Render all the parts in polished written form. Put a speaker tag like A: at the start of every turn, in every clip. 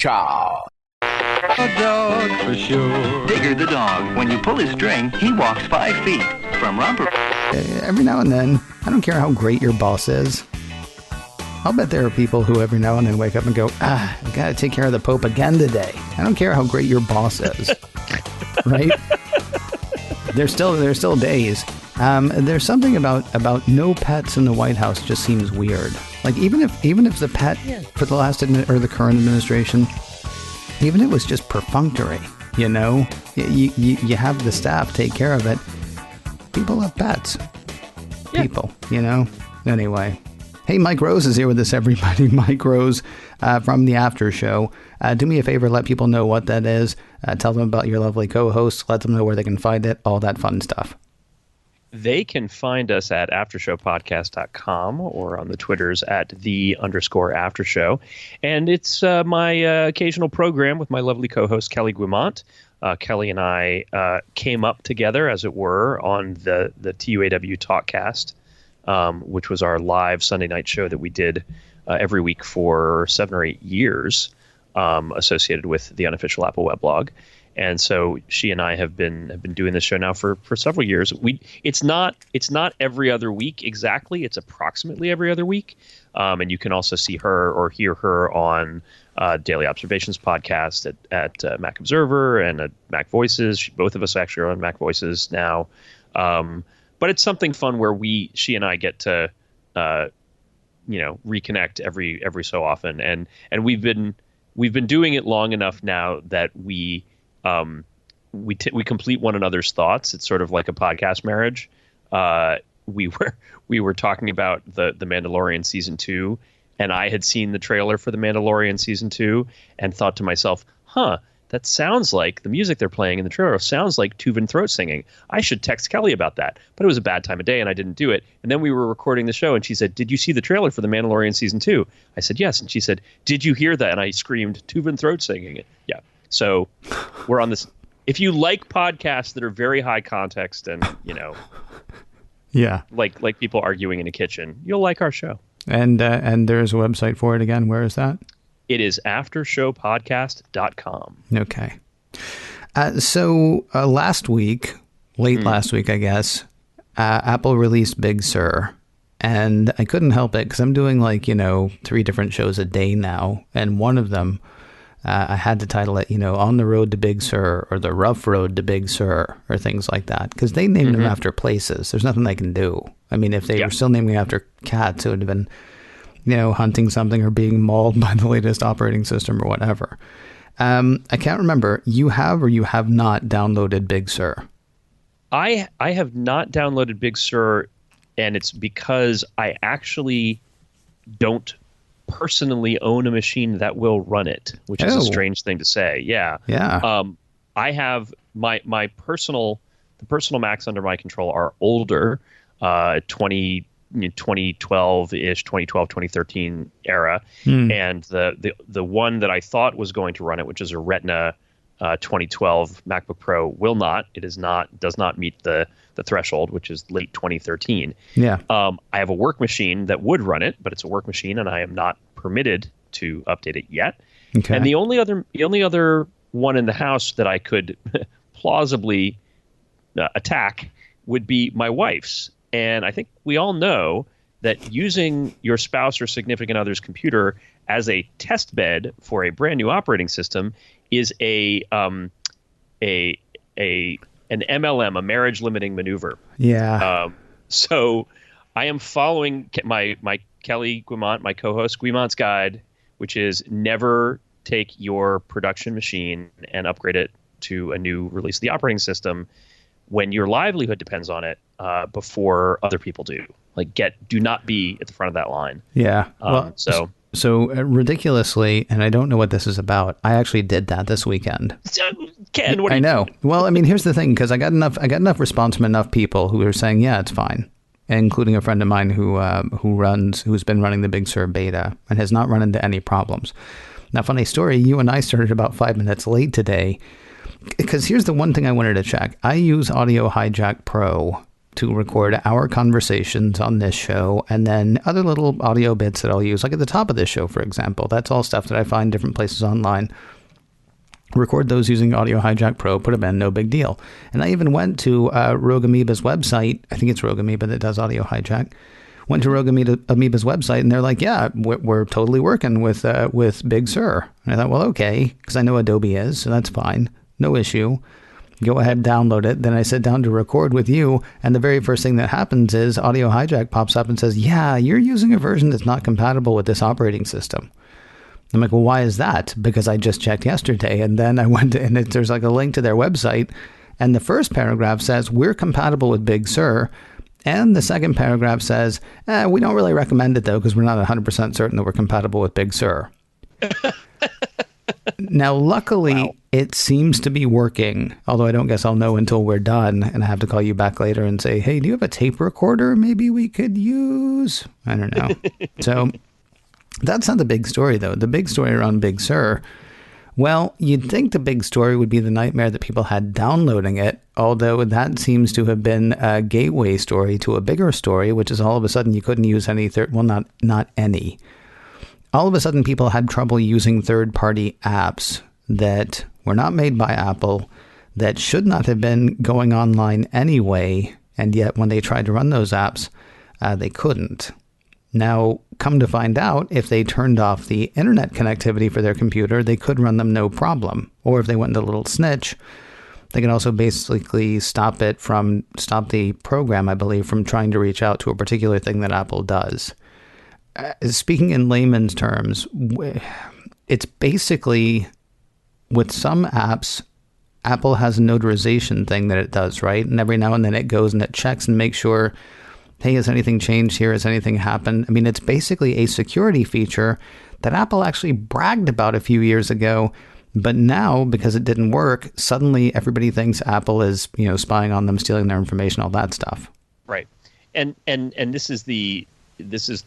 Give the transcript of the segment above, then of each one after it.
A: Ciao.
B: A dog for sure.
C: Digger the dog. When you pull his string, he walks 5 feet. From romper.
D: Every now and then, I don't care how great your boss is. I'll bet there are people who every now and then wake up and go, I gotta take care of the Pope again today. I don't care how great your boss is. Right? There's still days. There's something about no pets in the White House just seems weird. Like even if the pet for the last or the current administration, even if it was just perfunctory, you know, you have the staff take care of it. People have pets. Yeah. People, you know. Anyway, hey, Mike Rose is here with us, everybody. Mike Rose from the After Show. Do me a favor, let people know what that is. Tell them about your lovely co-host. Let them know where they can find it. All that fun stuff.
E: They can find us at aftershowpodcast.com or on the Twitters at _aftershow. And it's my occasional program with my lovely co-host, Kelly Guimont. Kelly and I came up together, as it were, on the TUAW Talkcast, which was our live Sunday night show that we did every week for 7 or 8 years, associated with the unofficial Apple weblog. And so she and I have been doing this show now for several years. It's not every other week exactly. It's approximately every other week. And you can also see her or hear her on Daily Observations podcast at Mac Observer and at Mac Voices. Both of us actually are on Mac Voices now. But it's something fun where she and I get to reconnect every so often. And we've been doing it long enough now that we complete one another's thoughts. It's sort of like a podcast marriage. We were talking about the Mandalorian season 2, and I had seen the trailer for the Mandalorian season 2 and thought to myself, that sounds like the music they're playing in the trailer sounds like Tuvan throat singing. I should text Kelly about that. But it was a bad time of day and I didn't do it. And then we were recording the show and she said, "Did you see the trailer for the Mandalorian season 2?" I said, "Yes." And she said, "Did you hear that?" And I screamed, "Tuvan throat singing." Yeah. So we're on this. If you like podcasts that are very high context and,
D: yeah,
E: like people arguing in a kitchen, you'll like our show.
D: And there's a website for it again. Where is that?
E: It is aftershowpodcast.com.
D: Okay. So last week, last week, I guess, Apple released Big Sur. And I couldn't help it because I'm doing 3 different shows a day now. And one of them, I had to title it, On the Road to Big Sur or The Rough Road to Big Sur or things like that. Because they named them after places. There's nothing they can do. I mean, if they were still naming after cats, it would have been, hunting something or being mauled by the latest operating system or whatever. I can't remember. You have or you have not downloaded Big Sur?
E: I have not downloaded Big Sur, and it's because I actually don't personally own a machine that will run it, which is a strange thing to say. Yeah. I have the personal Macs under my control are older, 2012-ish, 2012, 2013 era. And the one that I thought was going to run it, which is a Retina 2012 MacBook Pro, will not. It does not meet the threshold, which is late 2013.
D: Yeah.
E: I have a work machine that would run it, but it's a work machine, and I am not permitted to update it yet.
D: Okay.
E: And the only other one in the house that I could plausibly attack would be my wife's. And I think we all know that using your spouse or significant other's computer as a test bed for a brand new operating system is an MLM, a marriage limiting maneuver.
D: Yeah.
E: So I am following my Kelly Guimont, my co-host Guimont's guide, which is never take your production machine and upgrade it to a new release of the operating system when your livelihood depends on it, before other people do. Do not be at the front of that line.
D: Yeah. So
E: ridiculously,
D: and I don't know what this is about, I actually did that this weekend.
E: So, Ken, what? I
D: know. Well, I mean, here's the thing, because I got enough response from enough people who are saying, yeah, it's fine, including a friend of mine who's been running the Big Sur beta and has not run into any problems. Now, funny story, you and I started about 5 minutes late today, because here's the one thing I wanted to check. I use Audio Hijack Pro to record our conversations on this show, and then other little audio bits that I'll use, like at the top of this show, for example. That's all stuff that I find different places online. Record those using Audio Hijack Pro, put them in, no big deal. And I even went to Rogue Amoeba's website. I think it's Rogue Amoeba that does Audio Hijack. Went to Rogue Amoeba's website, and they're like, yeah, we're totally working with Big Sur. And I thought, well, okay, because I know Adobe is, so that's fine. No issue. Go ahead, download it. Then I sit down to record with you, and the very first thing that happens is Audio Hijack pops up and says, yeah, you're using a version that's not compatible with this operating system. I'm like, well, why is that? Because I just checked yesterday, and then I went to, and there's like a link to their website, and the first paragraph says, we're compatible with Big Sur. And the second paragraph says, we don't really recommend it, though, because we're not 100% certain that we're compatible with Big Sur. Now, luckily, It seems to be working, although I don't guess I'll know until we're done, and I have to call you back later and say, hey, do you have a tape recorder maybe we could use? I don't know. So that's not the big story, though. The big story around Big Sur, well, you'd think the big story would be the nightmare that people had downloading it, although that seems to have been a gateway story to a bigger story, which is all of a sudden you couldn't use any not any. All of a sudden people had trouble using third-party apps that were not made by Apple, that should not have been going online anyway, and yet when they tried to run those apps, they couldn't. Now, come to find out, if they turned off the internet connectivity for their computer, they could run them no problem. Or if they went into a little snitch, they can also basically stop the program, I believe, from trying to reach out to a particular thing that Apple does. Speaking in layman's terms, it's basically, with some apps, Apple has a notarization thing that it does, right? And every now and then it goes and it checks and makes sure, hey, has anything changed here? Has anything happened? I mean, it's basically a security feature that Apple actually bragged about a few years ago. But now, because it didn't work, suddenly everybody thinks Apple is, spying on them, stealing their information, all that stuff.
E: Right. And this is the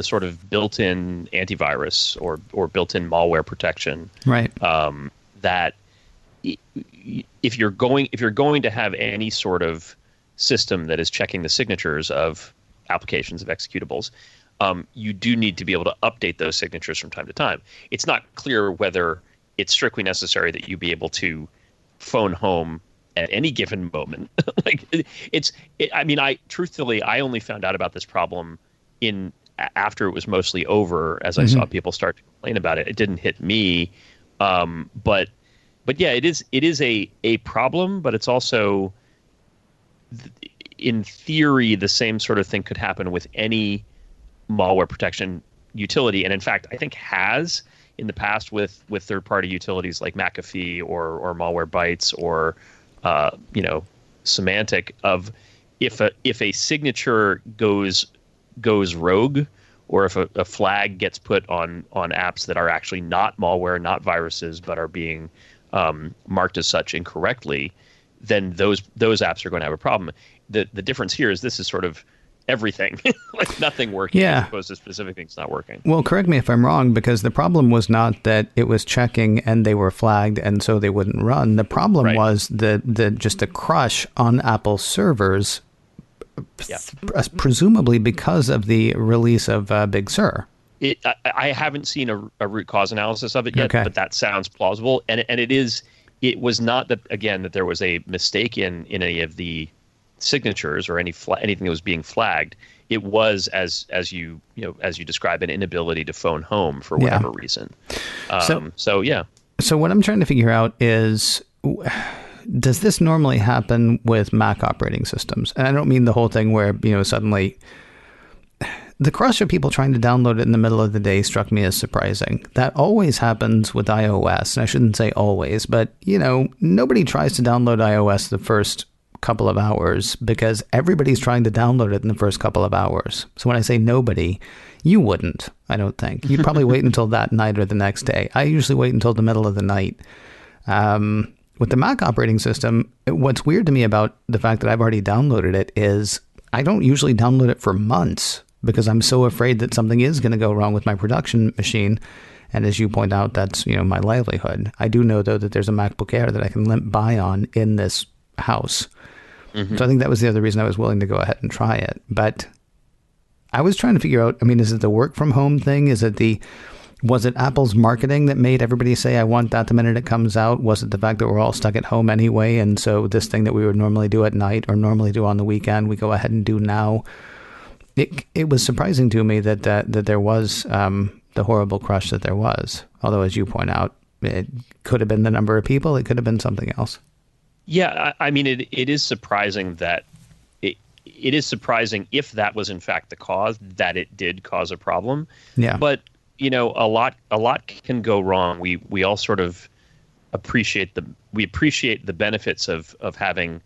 E: sort of built-in antivirus or built-in malware protection.
D: Right.
E: That if you're going to have any sort of system that is checking the signatures of applications of executables, you do need to be able to update those signatures from time to time. It's not clear whether it's strictly necessary that you be able to phone home at any given moment. Truthfully, I only found out about this problem after it was mostly over, as I saw people start to complain about it. It didn't hit me, but yeah, it is a problem, but it's also, in theory, the same sort of thing could happen with any malware protection utility, and in fact, I think has in the past with third-party utilities like McAfee or Malwarebytes or Symantec. Of if a signature goes rogue, or if a flag gets put on apps that are actually not malware, not viruses, but are being marked as such incorrectly, then those apps are going to have a problem. The difference here is this is sort of everything, like nothing working, as opposed to specific things not working.
D: Well, correct me if I'm wrong, because the problem was not that it was checking and they were flagged and so they wouldn't run. The problem was just the crush on Apple servers, presumably because of the release of Big Sur.
E: I haven't seen a root cause analysis of it yet, but that sounds plausible. And it was not that there was a mistake in any of the signatures or anything that was being flagged. It was, as you describe, an inability to phone home for whatever reason.
D: So what I'm trying to figure out is, does this normally happen with Mac operating systems? And I don't mean the whole thing where, suddenly the crush of people trying to download it in the middle of the day struck me as surprising. That always happens with iOS. And I shouldn't say always, but, nobody tries to download iOS the first couple of hours because everybody's trying to download it in the first couple of hours. So when I say nobody, you wouldn't, I don't think. You'd probably wait until that night or the next day. I usually wait until the middle of the night. With the Mac operating system, what's weird to me about the fact that I've already downloaded it is I don't usually download it for months because I'm so afraid that something is going to go wrong with my production machine. And as you point out, that's, my livelihood. I do know, though, that there's a MacBook Air that I can limp by on in this house. So I think that was the other reason I was willing to go ahead and try it. But I was trying to figure out, I mean, is it the work from home thing? Was it Apple's marketing that made everybody say, I want that the minute it comes out? Was it the fact that we're all stuck at home anyway? And so this thing that we would normally do at night or normally do on the weekend, we go ahead and do now. It was surprising to me that there was the horrible crush that there was. Although, as you point out, it could have been the number of people. It could have been something else.
E: Yeah, I mean, it is surprising that it is surprising if that was in fact the cause, that it did cause a problem.
D: Yeah.
E: But, you know, a lot can go wrong. We all sort of appreciate the benefits of having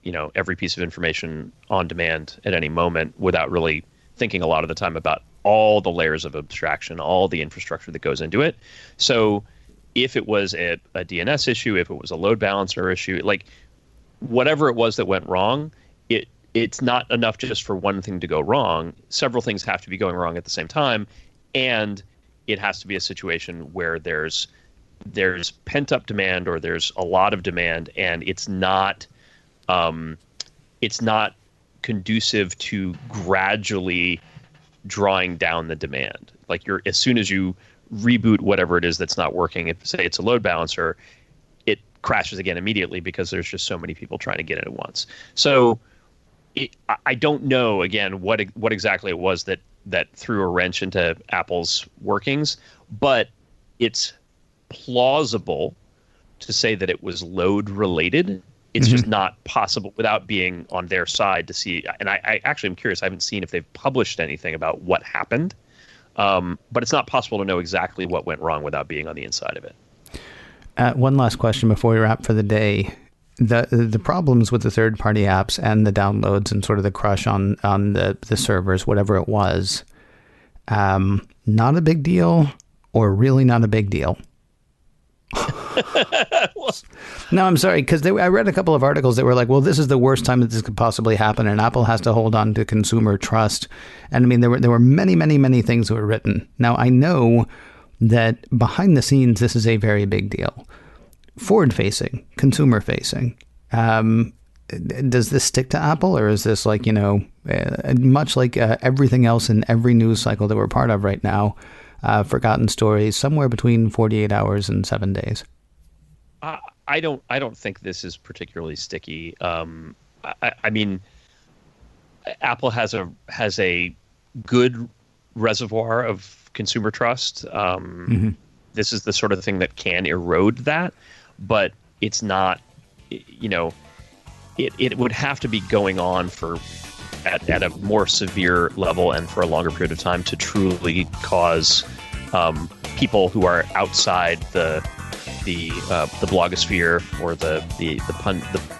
E: you know, every piece of information on demand at any moment without really thinking a lot of the time about all the layers of abstraction, all the infrastructure that goes into it. So if it was a DNS issue, if it was a load balancer issue, like whatever it was that went wrong, it's not enough just for one thing to go wrong. Several things have to be going wrong at the same time, and it has to be a situation where there's pent-up demand or there's a lot of demand, and it's not conducive to gradually drawing down the demand. Like as soon as you reboot whatever it is that's not working, if say it's a load balancer, it crashes again immediately because there's just so many people trying to get it at once. So I don't know again what exactly it was that threw a wrench into Apple's workings, but it's plausible to say that it was load related. It's just not possible without being on their side to see. And I actually am curious. I haven't seen if they've published anything about what happened. But it's not possible to know exactly what went wrong without being on the inside of it.
D: One last question before we wrap for the day. The problems with the third-party apps and the downloads and sort of the crush on the servers, whatever it was, not a big deal or really not a big deal? No, I'm sorry, because I read a couple of articles that were like, well, this is the worst time that this could possibly happen, and Apple has to hold on to consumer trust. And I mean, there were many, many, many things that were written. Now, I know that behind the scenes, this is a very big deal. Forward-facing, consumer-facing. Does this stick to Apple, or is this like, you know, much like everything else in every news cycle that we're part of right now, forgotten stories, somewhere between 48 hours and 7 days?
E: I don't think this is particularly sticky. I mean, Apple has a good reservoir of consumer trust. This is the sort of thing that can erode that, but it's not. You know, it would have to be going on at a more severe level and for a longer period of time to truly cause people who are outside the blogosphere or the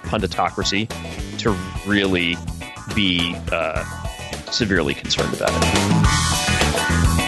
E: punditocracy to really be severely concerned about it.